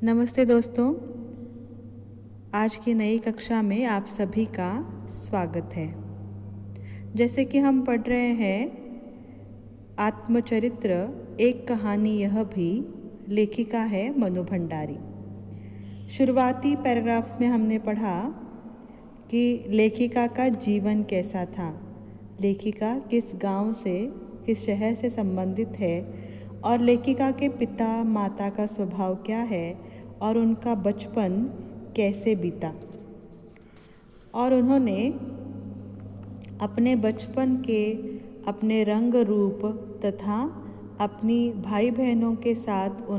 नमस्ते दोस्तों, आज की नई कक्षा में आप सभी का स्वागत है। जैसे कि हम पढ़ रहे हैं आत्मचरित्र एक कहानी यह भी, लेखिका है मनु भंडारी। शुरुआती पैराग्राफ में हमने पढ़ा कि लेखिका का जीवन कैसा था, लेखिका किस गांव से, किस शहर से संबंधित है और लेखिका के पिता माता का स्वभाव क्या है और उनका बचपन कैसे बीता। और उन्होंने अपने बचपन के अपने रंग रूप तथा अपनी भाई बहनों के साथ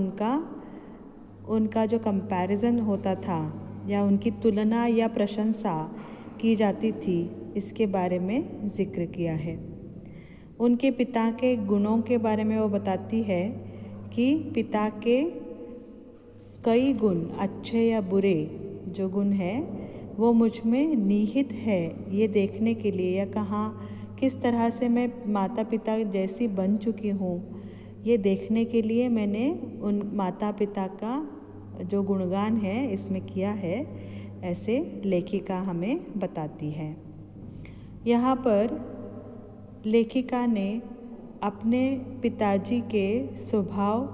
उनका जो कंपैरिजन होता था या उनकी तुलना या प्रशंसा की जाती थी, इसके बारे में जिक्र किया है। उनके पिता के गुणों के बारे में वो बताती है कि पिता के कई गुण, अच्छे या बुरे जो गुण हैं वो मुझ में निहित है, ये देखने के लिए या कहाँ किस तरह से मैं माता पिता जैसी बन चुकी हूँ, ये देखने के लिए मैंने उन माता पिता का जो गुणगान है इसमें किया है, ऐसे लेखिका हमें बताती है। यहाँ पर लेखिका ने अपने पिताजी के स्वभाव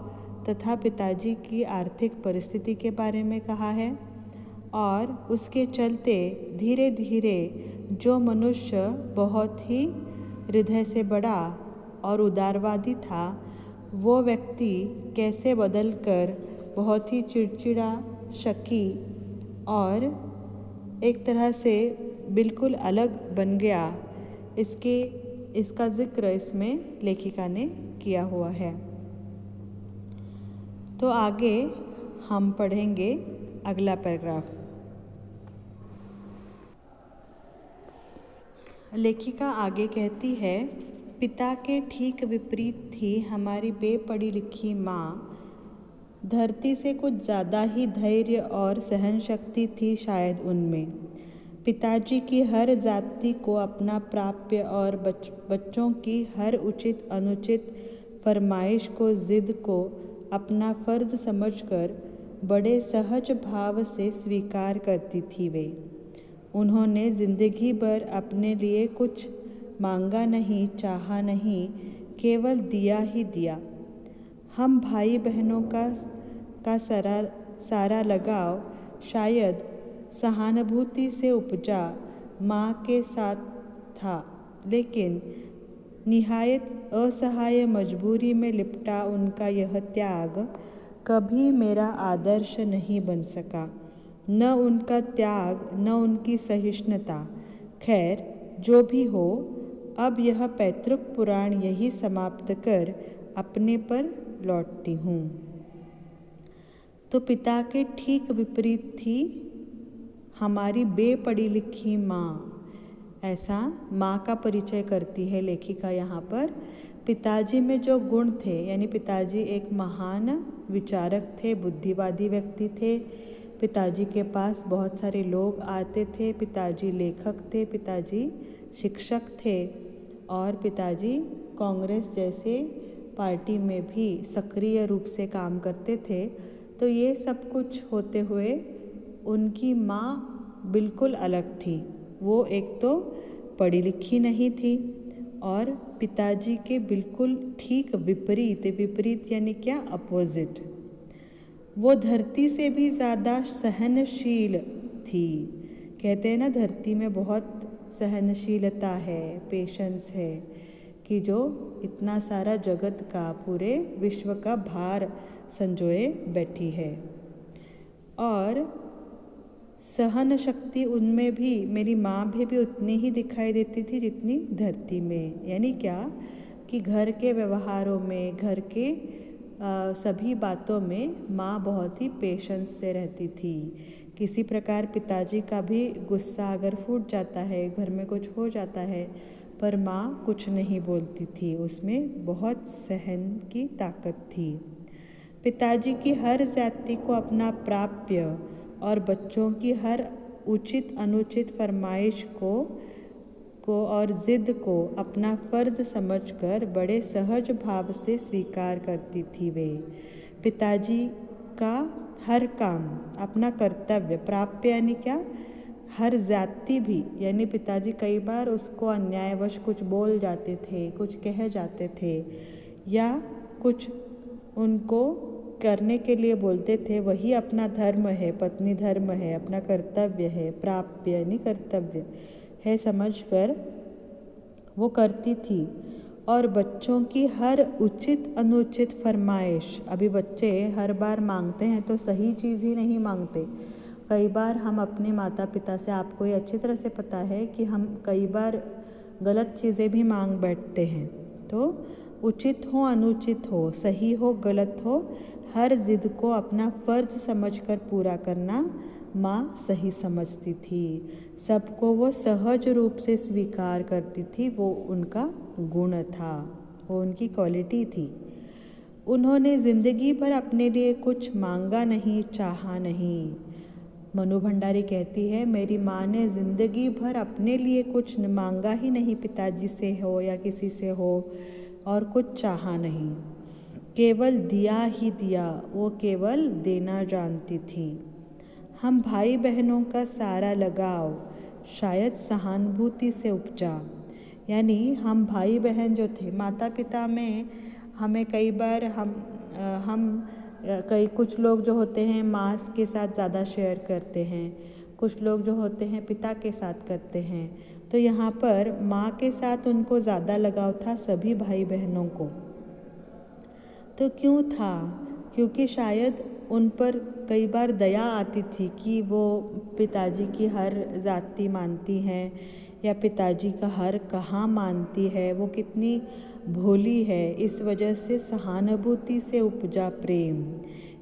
तथा पिताजी की आर्थिक परिस्थिति के बारे में कहा है और उसके चलते धीरे धीरे जो मनुष्य बहुत ही हृदय से बड़ा और उदारवादी था, वो व्यक्ति कैसे बदलकर बहुत ही चिड़चिड़ा, शकी और एक तरह से बिल्कुल अलग बन गया, इसका जिक्र इसमें लेखिका ने किया हुआ है। तो आगे हम पढ़ेंगे अगला पैराग्राफ। लेखिका आगे कहती है, पिता के ठीक विपरीत थी हमारी बेपढ़ी लिखी माँ। धरती से कुछ ज़्यादा ही धैर्य और सहन शक्ति थी शायद उनमें। पिताजी की हर जाति को अपना प्राप्य और बच्चों की हर उचित अनुचित फरमाइश को, जिद को अपना फर्ज समझकर बड़े सहज भाव से स्वीकार करती थी वे। उन्होंने जिंदगी भर अपने लिए कुछ मांगा नहीं, चाहा नहीं, केवल दिया ही दिया। हम भाई बहनों का सारा लगाव शायद सहानुभूति से उपजा माँ के साथ था, लेकिन निहायत असहाय मजबूरी में लिपटा उनका यह त्याग कभी मेरा आदर्श नहीं बन सका। न उनका त्याग, न उनकी सहिष्णुता। खैर, जो भी हो, अब यह पैतृक पुराण यही समाप्त कर अपने पर लौटती हूँ। तो पिता के ठीक विपरीत थी हमारी बेपढ़ी लिखी माँ, ऐसा माँ का परिचय करती है लेखिका यहाँ पर। पिताजी में जो गुण थे, यानी पिताजी एक महान विचारक थे, बुद्धिवादी व्यक्ति थे। पिताजी के पास बहुत सारे लोग आते थे, पिताजी लेखक थे, पिताजी शिक्षक थे और पिताजी कांग्रेस जैसे पार्टी में भी सक्रिय रूप से काम करते थे। तो ये सब कुछ होते हुए उनकी माँ बिल्कुल अलग थी। वो एक तो पढ़ी लिखी नहीं थी और पिताजी के बिल्कुल ठीक विपरीत यानी क्या, अपोजिट। वो धरती से भी ज़्यादा सहनशील थी। कहते हैं ना, धरती में बहुत सहनशीलता है, पेशेंस है, कि जो इतना सारा जगत का, पूरे विश्व का भार संजोए बैठी है। और सहन शक्ति उनमें भी, मेरी माँ में भी उतनी ही दिखाई देती थी जितनी धरती में। यानी क्या कि घर के व्यवहारों में, घर के सभी बातों में माँ बहुत ही पेशेंस से रहती थी। किसी प्रकार पिताजी का भी गुस्सा अगर फूट जाता है, घर में कुछ हो जाता है, पर माँ कुछ नहीं बोलती थी, उसमें बहुत सहन की ताकत थी। पिताजी की हर जाति को अपना प्राप्य और बच्चों की हर उचित अनुचित फरमाइश को और जिद को अपना फर्ज समझकर बड़े सहज भाव से स्वीकार करती थी वे। पिताजी का हर काम, अपना कर्तव्य, प्राप्य यानी क्या, हर जाति भी, यानी पिताजी कई बार उसको अन्यायवश कुछ बोल जाते थे, कुछ कह जाते थे या कुछ उनको करने के लिए बोलते थे, वही अपना धर्म है, पत्नी धर्म है, अपना कर्तव्य है, प्राप्य यानी कर्तव्य है समझकर वो करती थी। और बच्चों की हर उचित अनुचित फरमाइश, अभी बच्चे हर बार मांगते हैं तो सही चीज़ ही नहीं मांगते। कई बार हम अपने माता पिता से, आपको ये अच्छी तरह से पता है कि हम कई बार गलत चीज़ें भी मांग बैठते हैं। तो उचित हो अनुचित हो, सही हो गलत हो, हर जिद को अपना फ़र्ज समझकर पूरा करना माँ सही समझती थी। सबको वो सहज रूप से स्वीकार करती थी, वो उनका गुण था, वो उनकी क्वालिटी थी। उन्होंने ज़िंदगी भर अपने लिए कुछ मांगा नहीं, चाहा नहीं। मनु भंडारी कहती है, मेरी माँ ने ज़िंदगी भर अपने लिए कुछ मांगा ही नहीं, पिताजी से हो या किसी से हो, और कुछ चाहा नहीं, केवल दिया ही दिया, वो केवल देना जानती थी। हम भाई बहनों का सारा लगाव शायद सहानुभूति से उपजा, यानी हम भाई बहन जो थे, माता पिता में हमें कई बार कुछ लोग जो होते हैं माँ के साथ ज़्यादा शेयर करते हैं, कुछ लोग जो होते हैं पिता के साथ करते हैं। तो यहाँ पर माँ के साथ उनको ज़्यादा लगाव था सभी भाई बहनों को। तो क्यों था? क्योंकि शायद उन पर कई बार दया आती थी कि वो पिताजी की हर जाति मानती हैं या पिताजी का हर कहा मानती है, वो कितनी भोली है। इस वजह से सहानुभूति से उपजा प्रेम,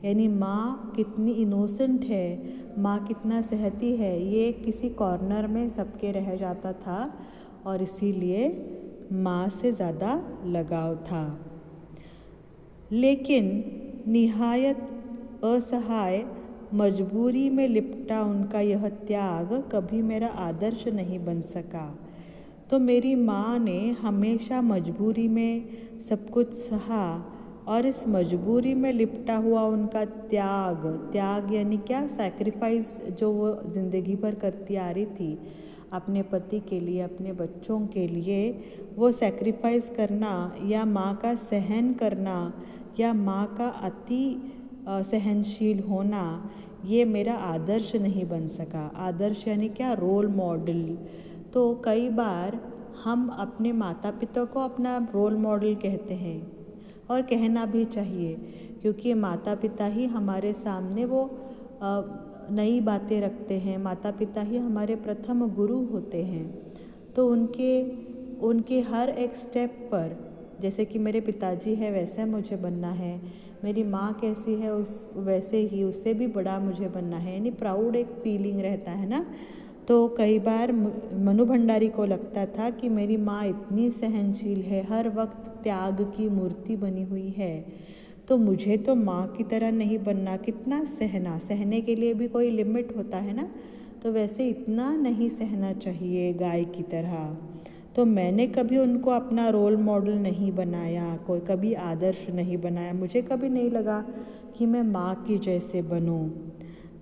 यानी माँ कितनी इनोसेंट है, माँ कितना सहती है, ये किसी कॉर्नर में सबके रह जाता था और इसीलिए माँ से ज़्यादा लगाव था। लेकिन निहायत असहाय मजबूरी में लिपटा उनका यह त्याग कभी मेरा आदर्श नहीं बन सका। तो मेरी माँ ने हमेशा मजबूरी में सब कुछ सहा, और इस मजबूरी में लिपटा हुआ उनका त्याग यानी क्या, सैक्रिफाइस जो वो ज़िंदगी भर करती आ रही थी अपने पति के लिए, अपने बच्चों के लिए, वो सैक्रिफाइस करना या माँ का सहन करना या माँ का अति सहनशील होना, ये मेरा आदर्श नहीं बन सका। आदर्श यानी क्या, रोल मॉडल। तो कई बार हम अपने माता पिता को अपना रोल मॉडल कहते हैं, और कहना भी चाहिए, क्योंकि माता पिता ही हमारे सामने वो नई बातें रखते हैं, माता पिता ही हमारे प्रथम गुरु होते हैं। तो उनके हर एक स्टेप पर, जैसे कि मेरे पिताजी है वैसे मुझे बनना है, मेरी माँ कैसी है वैसे ही उससे भी बड़ा मुझे बनना है, यानी प्राउड एक फीलिंग रहता है ना। तो कई बार मनु भंडारी को लगता था कि मेरी माँ इतनी सहनशील है, हर वक्त त्याग की मूर्ति बनी हुई है, तो मुझे तो माँ की तरह नहीं बनना, कितना सहने के लिए भी कोई लिमिट होता है ना, तो वैसे इतना नहीं सहना चाहिए गाय की तरह। तो मैंने कभी उनको अपना रोल मॉडल नहीं बनाया, कोई कभी आदर्श नहीं बनाया, मुझे कभी नहीं लगा कि मैं माँ की जैसे बनूं।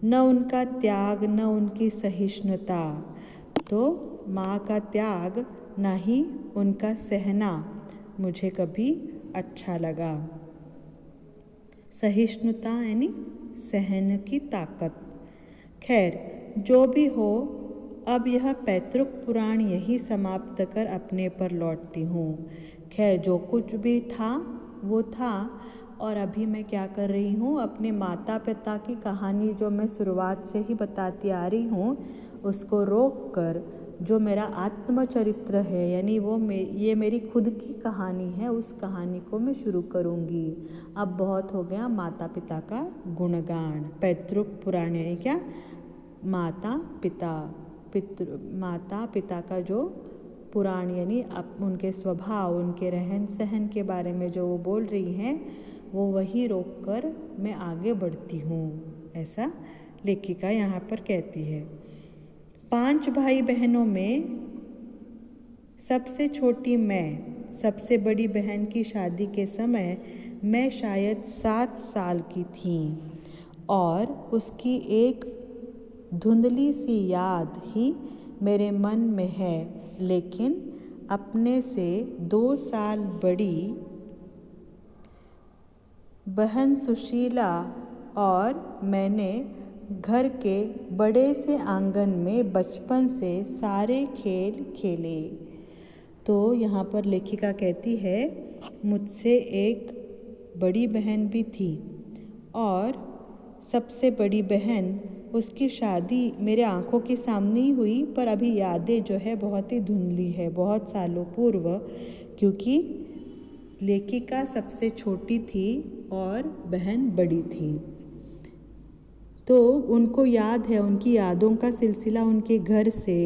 न उनका त्याग, न उनकी सहिष्णुता, तो माँ का त्याग ना ही उनका सहना मुझे कभी अच्छा लगा। सहिष्णुता यानी सहन की ताकत। खैर जो भी हो, अब यह पैतृक पुराण यही समाप्त कर अपने पर लौटती हूँ। खैर जो कुछ भी था वो था, और अभी मैं क्या कर रही हूँ, अपने माता पिता की कहानी जो मैं शुरुआत से ही बताती आ रही हूँ, उसको रोक कर जो मेरा आत्मचरित्र है, यानी ये मेरी खुद की कहानी है, उस कहानी को मैं शुरू करूँगी। अब बहुत हो गया माता पिता का गुणगान। पैतृक पुराण यानी क्या, माता पिता का जो पुराण, यानी उनके स्वभाव, उनके रहन सहन के बारे में जो वो बोल रही हैं, वो वही रोक कर मैं आगे बढ़ती हूँ, ऐसा लेखिका यहाँ पर कहती है। 5 भाई बहनों में सबसे छोटी मैं, सबसे बड़ी बहन की शादी के समय मैं शायद 7 साल की थी, और उसकी एक धुंधली सी याद ही मेरे मन में है, लेकिन अपने से 2 साल बड़ी बहन सुशीला और मैंने घर के बड़े से आंगन में बचपन से सारे खेल खेले। तो यहाँ पर लेखिका कहती है, मुझसे एक बड़ी बहन भी थी और सबसे बड़ी बहन, उसकी शादी मेरे आंखों के सामने ही हुई, पर अभी यादें जो है बहुत ही धुंधली है, बहुत सालों पूर्व, क्योंकि लेखिका सबसे छोटी थी और बहन बड़ी थी। तो उनको याद है, उनकी यादों का सिलसिला उनके घर से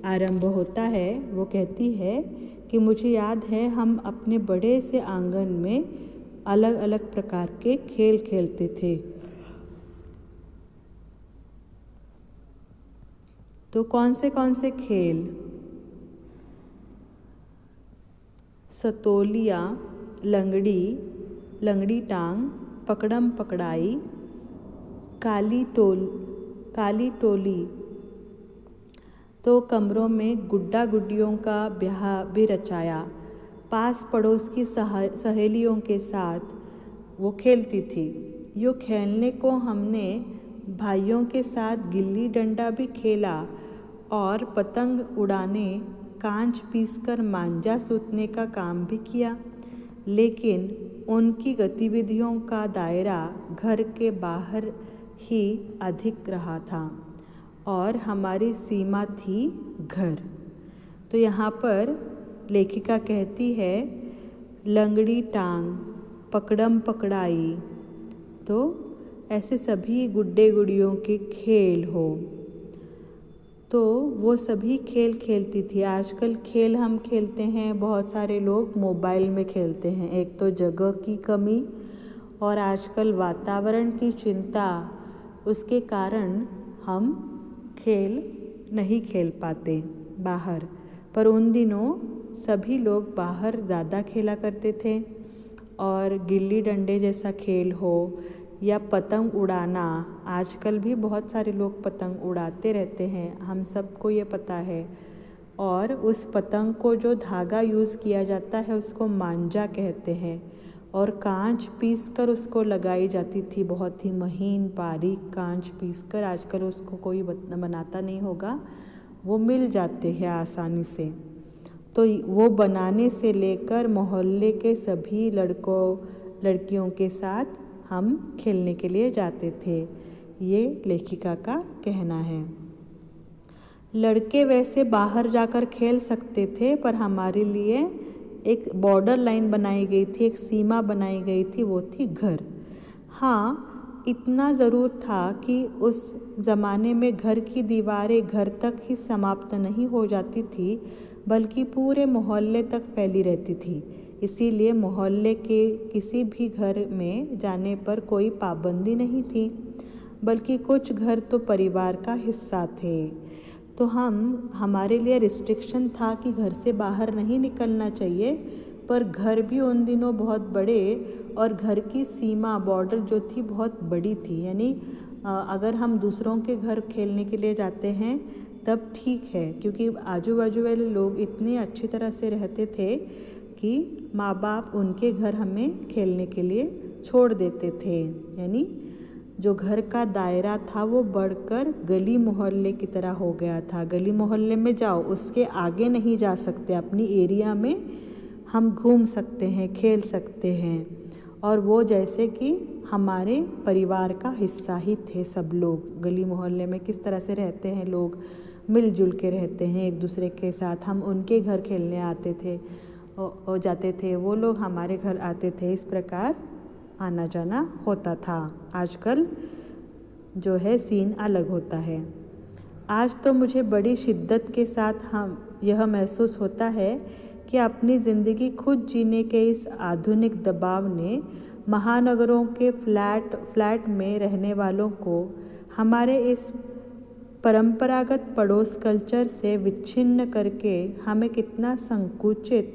आरंभ होता है। वो कहती है कि मुझे याद है हम अपने बड़े से आंगन में अलग अलग प्रकार के खेल खेलते थे। तो कौन से खेल? सतोलिया, लंगड़ी टांग, पकड़म पकड़ाई, काली टोली। तो कमरों में गुड्डा गुड्डियों का ब्याह भी रचाया। पास पड़ोस की सहेलियों के साथ वो खेलती थी। यूँ खेलने को हमने भाइयों के साथ गिल्ली डंडा भी खेला और पतंग उड़ाने, कांच पीसकर मांझा सूतने का काम भी किया। लेकिन उनकी गतिविधियों का दायरा घर के बाहर ही अधिक रहा था और हमारी सीमा थी घर। तो यहाँ पर लेखिका कहती है, लंगड़ी टांग, पकड़म पकड़ाई, तो ऐसे सभी गुड्डे गुड़ियों के खेल हो, तो वो सभी खेल खेलती थी। आजकल खेल हम खेलते हैं, बहुत सारे लोग मोबाइल में खेलते हैं। एक तो जगह की कमी और आजकल वातावरण की चिंता, उसके कारण हम खेल नहीं खेल पाते बाहर। पर उन दिनों सभी लोग बाहर ज़्यादा खेला करते थे और गिल्ली डंडे जैसा खेल हो या पतंग उड़ाना, आजकल भी बहुत सारे लोग पतंग उड़ाते रहते हैं, हम सबको ये पता है। और उस पतंग को जो धागा यूज़ किया जाता है उसको मांझा कहते हैं और कांच पीसकर उसको लगाई जाती थी, बहुत ही महीन बारीक कांच पीसकर। आजकल उसको कोई बनाता नहीं होगा, वो मिल जाते हैं आसानी से। तो वो बनाने से लेकर मोहल्ले के सभी लड़कियों के साथ हम खेलने के लिए जाते थे, ये लेखिका का कहना है। लड़के वैसे बाहर जाकर खेल सकते थे, पर हमारे लिए एक बॉर्डर लाइन बनाई गई थी, एक सीमा बनाई गई थी, वो थी घर। हाँ, इतना ज़रूर था कि उस ज़माने में घर की दीवारें घर तक ही समाप्त नहीं हो जाती थी, बल्कि पूरे मोहल्ले तक फैली रहती थी। इसीलिए मोहल्ले के किसी भी घर में जाने पर कोई पाबंदी नहीं थी, बल्कि कुछ घर तो परिवार का हिस्सा थे। तो हमारे लिए रिस्ट्रिक्शन था कि घर से बाहर नहीं निकलना चाहिए, पर घर भी उन दिनों बहुत बड़े और घर की सीमा बॉर्डर जो थी बहुत बड़ी थी। यानी अगर हम दूसरों के घर खेलने के लिए जाते हैं तब ठीक है, क्योंकि आजू बाजू वाले लोग इतने अच्छी तरह से रहते थे कि माँ बाप उनके घर हमें खेलने के लिए छोड़ देते थे। यानी जो घर का दायरा था वो बढ़कर गली मोहल्ले की तरह हो गया था। गली मोहल्ले में जाओ, उसके आगे नहीं जा सकते, अपनी एरिया में हम घूम सकते हैं, खेल सकते हैं। और वो जैसे कि हमारे परिवार का हिस्सा ही थे सब लोग। गली मोहल्ले में किस तरह से रहते हैं लोग, मिलजुल के रहते हैं एक दूसरे के साथ। हम उनके घर खेलने आते थे और जाते थे, वो लोग हमारे घर आते थे, इस प्रकार आना जाना होता था। आजकल जो है सीन अलग होता है। आज तो मुझे बड़ी शिद्दत के साथ यह महसूस होता है कि अपनी ज़िंदगी खुद जीने के इस आधुनिक दबाव ने महानगरों के फ्लैट में रहने वालों को हमारे इस परंपरागत पड़ोस कल्चर से विच्छिन्न करके हमें कितना संकुचित,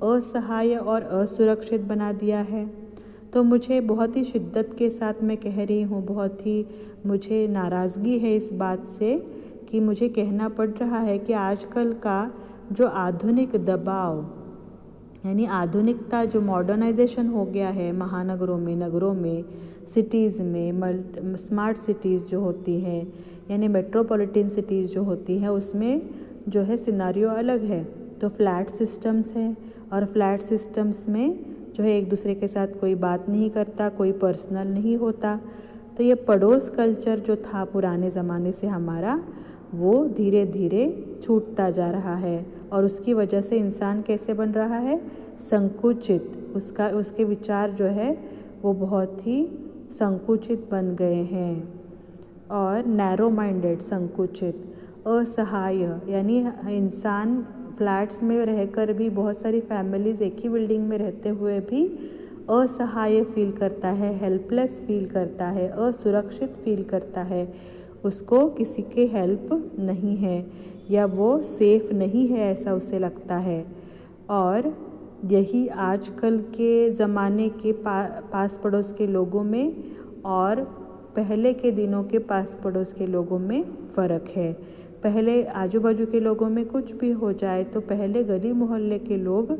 असहाय और असुरक्षित बना दिया है। तो मुझे बहुत ही शिद्दत के साथ मैं कह रही हूँ, बहुत ही मुझे नाराज़गी है इस बात से कि मुझे कहना पड़ रहा है कि आजकल का जो आधुनिक दबाव, यानी आधुनिकता, जो मॉडर्नाइजेशन हो गया है महानगरों में, नगरों में, सिटीज़ में, स्मार्ट सिटीज़ जो होती हैं, यानी मेट्रोपॉलिटन सिटीज़ जो होती हैं, उसमें जो है सिनारियो अलग है। तो फ्लैट सिस्टम्स हैं और फ्लैट सिस्टम्स में जो है एक दूसरे के साथ कोई बात नहीं करता, कोई पर्सनल नहीं होता। तो ये पड़ोस कल्चर जो था पुराने ज़माने से हमारा, वो धीरे धीरे छूटता जा रहा है और उसकी वजह से इंसान कैसे बन रहा है, संकुचित। उसके विचार जो है वो बहुत ही संकुचित बन गए हैं और नैरो माइंडेड, संकुचित, असहाय। यानी इंसान फ्लैट्स में रहकर भी, बहुत सारी फैमिलीज़ एक ही बिल्डिंग में रहते हुए भी असहाय फील करता है, हेल्पलेस फील करता है, असुरक्षित फील करता है। उसको किसी की हेल्प नहीं है या वो सेफ नहीं है, ऐसा उसे लगता है। और यही आजकल के ज़माने के पास पड़ोस के लोगों में और पहले के दिनों के पास पड़ोस के लोगों में फ़र्क है। पहले आजू बाजू के लोगों में कुछ भी हो जाए तो पहले गली मोहल्ले के लोग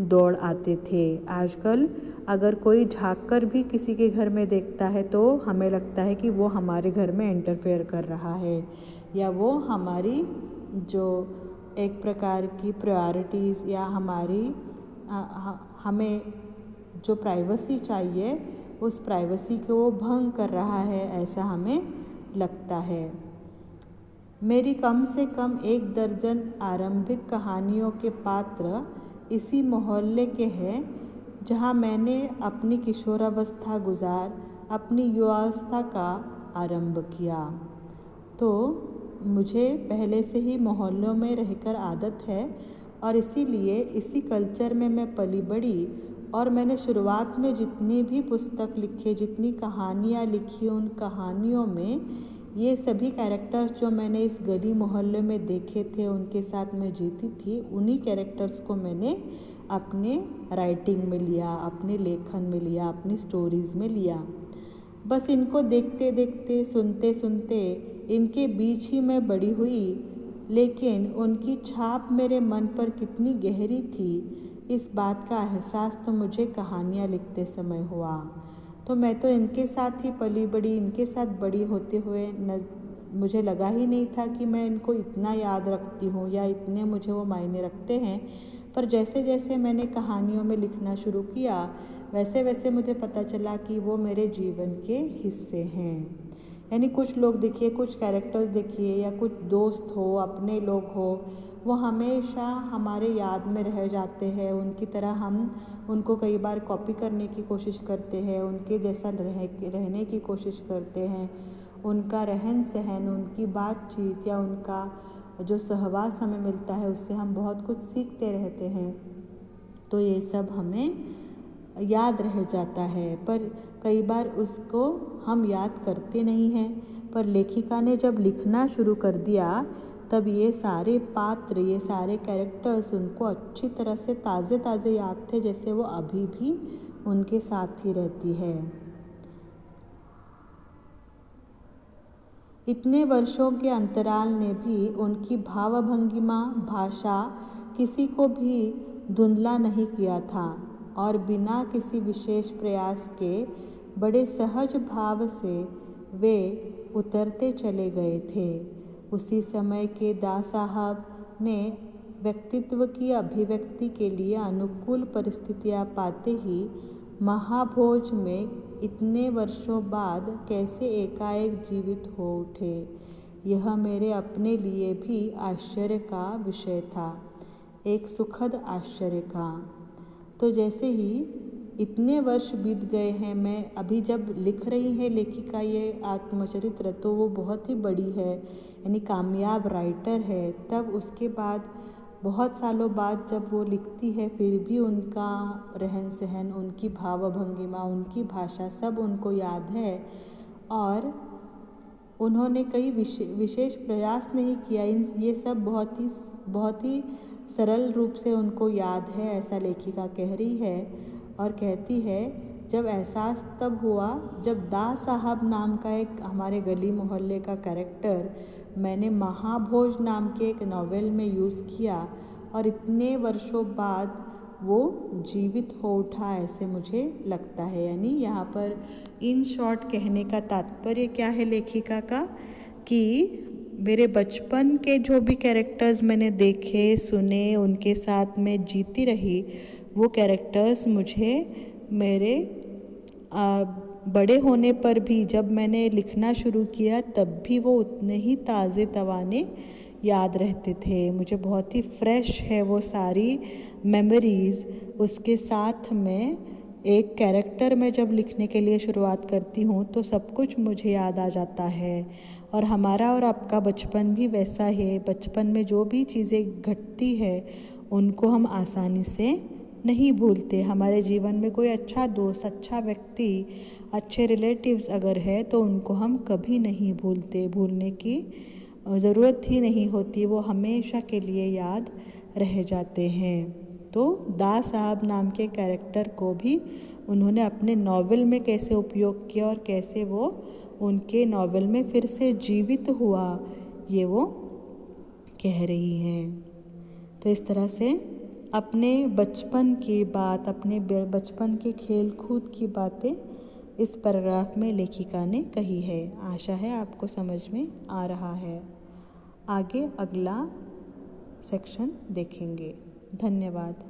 दौड़ आते थे। आजकल अगर कोई झांक कर भी किसी के घर में देखता है तो हमें लगता है कि वो हमारे घर में इंटरफेयर कर रहा है या वो हमारी जो एक प्रकार की प्रायोरिटीज़ या हमें जो प्राइवेसी चाहिए उस प्राइवेसी को वो भंग कर रहा है, ऐसा हमें लगता है। मेरी कम से कम 1 दर्जन आरंभिक कहानियों के पात्र इसी मोहल्ले के हैं जहां मैंने अपनी किशोरावस्था गुजार अपनी युवावस्था का आरंभ किया। तो मुझे पहले से ही मोहल्लों में रहकर आदत है और इसीलिए इसी कल्चर में मैं पली बड़ी। और मैंने शुरुआत में जितनी भी पुस्तक लिखे, जितनी कहानियाँ लिखी, उन कहानियों में ये सभी कैरेक्टर्स जो मैंने इस गली मोहल्ले में देखे थे, उनके साथ मैं जीती थी, उन्हीं कैरेक्टर्स को मैंने अपने राइटिंग में लिया, अपने लेखन में लिया, अपनी स्टोरीज़ में लिया। बस इनको देखते देखते, सुनते सुनते इनके बीच ही मैं बड़ी हुई, लेकिन उनकी छाप मेरे मन पर कितनी गहरी थी, इस बात का एहसास तो मुझे कहानियाँ लिखते समय हुआ। तो मैं तो इनके साथ ही पली बड़ी, इनके साथ बड़ी होते हुए मुझे लगा ही नहीं था कि मैं इनको इतना याद रखती हूँ या इतने मुझे वो मायने रखते हैं। पर जैसे जैसे मैंने कहानियों में लिखना शुरू किया, वैसे वैसे मुझे पता चला कि वो मेरे जीवन के हिस्से हैं। यानी कुछ लोग देखिए, कुछ कैरेक्टर्स देखिए या कुछ दोस्त हो, अपने लोग हो, वो हमेशा हमारे याद में रह जाते हैं। उनकी तरह हम उनको कई बार कॉपी करने की कोशिश करते हैं, उनके जैसा रहने की कोशिश करते हैं। उनका रहन सहन, उनकी बातचीत या उनका जो सहवास हमें मिलता है, उससे हम बहुत कुछ सीखते रहते हैं। तो ये सब हमें याद रह जाता है, पर कई बार उसको हम याद करते नहीं हैं। पर लेखिका ने जब लिखना शुरू कर दिया, तब ये सारे पात्र, ये सारे कैरेक्टर्स उनको अच्छी तरह से ताज़े ताज़े याद थे, जैसे वो अभी भी उनके साथ ही रहती है। इतने वर्षों के अंतराल ने भी उनकी भावभंगिमा, भाषा किसी को भी धुंधला नहीं किया था और बिना किसी विशेष प्रयास के बड़े सहज भाव से वे उतरते चले गए थे। उसी समय के दा साहब ने व्यक्तित्व की अभिव्यक्ति के लिए अनुकूल परिस्थितियां पाते ही महाभोज में इतने वर्षों बाद कैसे एकाएक जीवित हो उठे, यह मेरे अपने लिए भी आश्चर्य का विषय था, एक सुखद आश्चर्य का। तो जैसे ही इतने वर्ष बीत गए हैं, मैं अभी जब लिख रही है लेखिका ये आत्मचरित्र, तो वो बहुत ही बड़ी है, यानी कामयाब राइटर है। तब उसके बाद बहुत सालों बाद जब वो लिखती है, फिर भी उनका रहन सहन, उनकी भावभंगिमा, उनकी भाषा सब उनको याद है और उन्होंने कई विशेष प्रयास नहीं किया। ये सब बहुत ही सरल रूप से उनको याद है, ऐसा लेखिका कह रही है। और कहती है जब एहसास तब हुआ जब दा साहब नाम का एक हमारे गली मोहल्ले का कैरेक्टर मैंने महाभोज नाम के एक नॉवेल में यूज़ किया और इतने वर्षों बाद वो जीवित हो उठा, ऐसे मुझे लगता है। यानी यहाँ पर इन शॉर्ट कहने का तात्पर्य क्या है लेखिका का, कि मेरे बचपन के जो भी कैरेक्टर्स मैंने देखे सुने, उनके साथ में जीती रही, वो कैरेक्टर्स मुझे मेरे बड़े होने पर भी, जब मैंने लिखना शुरू किया तब भी वो उतने ही ताज़े तवाने याद रहते थे। मुझे बहुत ही फ्रेश है वो सारी मेमोरीज़। उसके साथ में एक कैरेक्टर में जब लिखने के लिए शुरुआत करती हूँ तो सब कुछ मुझे याद आ जाता है। और हमारा और आपका बचपन भी वैसा है। बचपन में जो भी चीज़ें घटती है उनको हम आसानी से नहीं भूलते। हमारे जीवन में कोई अच्छा दोस्त, अच्छा व्यक्ति, अच्छे रिलेटिव्स अगर है तो उनको हम कभी नहीं भूलते। भूलने की ज़रूरत ही नहीं होती, वो हमेशा के लिए याद रह जाते हैं। तो दा साहब नाम के कैरेक्टर को भी उन्होंने अपने नॉवेल में कैसे उपयोग किया और कैसे वो उनके नॉवेल में फिर से जीवित हुआ, ये वो कह रही हैं। तो इस तरह से अपने बचपन की बात, अपने बचपन के खेल कूद की बातें इस पैराग्राफ में लेखिका ने कही है। आशा है आपको समझ में आ रहा है। आगे अगला सेक्शन देखेंगे। धन्यवाद।